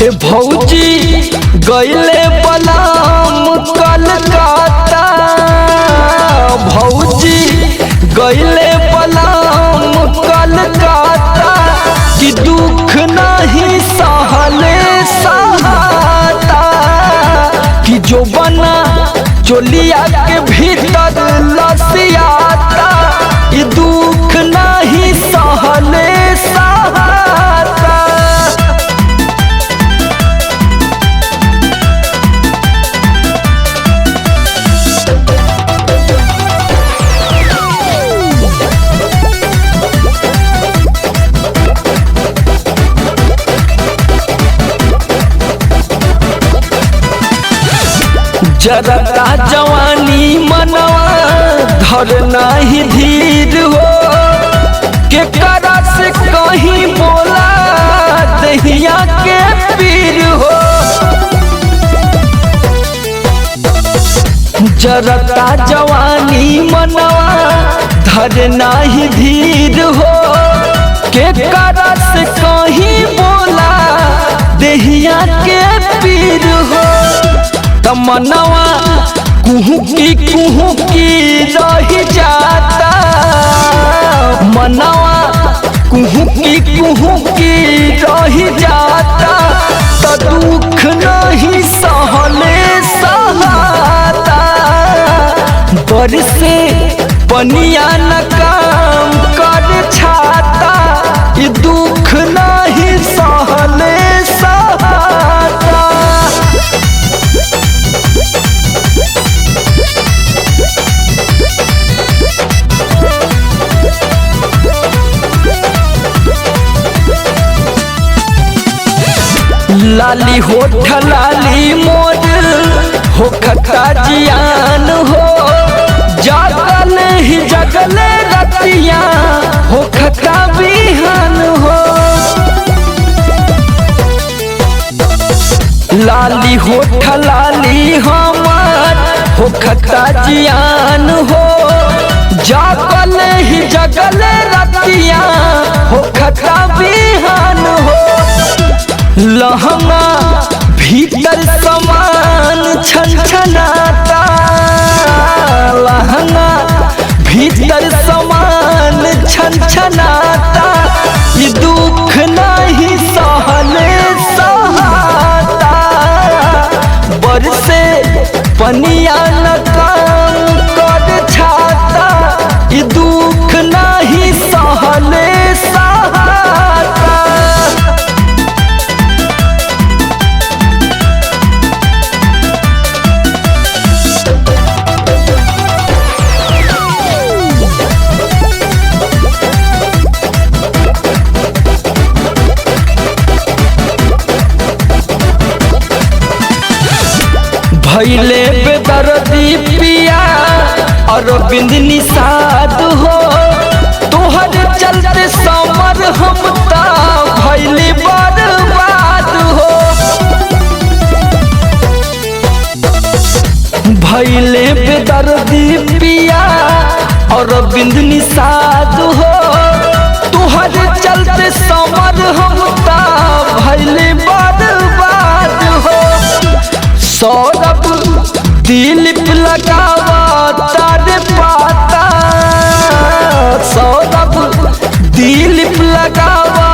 भौजी गईले बलाम कलकत्ता, भौजी गईले बलाम कलकत्ता, कि दुख नहीं सहले सहाता, कि जो बना चोलिया के भीतर लसियाता, ये दुख नहीं सहले सहाता। जरता जवानी मनवा धर नहीं धीर हो, के करा से कहीं बोला दहिया के पीर हो। जरता जवानी मनवा धर नहीं धीर हो, के करा से कहीं बोला दहिया के पीर हो। तमन्नावा कुहू की रही जाता, मनवा कुहू की रही जाता, तो दुख नहीं सहले सहाता। बरसे पनिया न काम कर छाता, ये दुख नहीं सहले सहाता। लाली होठ लाली मोर हो खता जियान हो, जागल ही जगले रतिया हो खता बिहान हो। लाली होठ लाली हमार हो खता जियान हो, जागल ही जगले रतिया हो खता बिहान हो। लहंगा भीतर समान छनछनाता, लहंगा भीतर समान छनछनाता, ये दुख नहीं सहले सहाता। बरसे पनिया न काम कर छाता, ये दुख नहीं सहले सहाता। भैले बेदर्दी पिया अरविंद निषाद हो, तोहर चलते समर हम ता भैले बर्बाद हो। भैले बेदर्दी पिया अरविंद निषाद हो, तोहर चलते समर हम ता भैले बर्बाद हो। सौरभ दिलीप लगावा तारे पाता, सौरभ दिलीप लगावा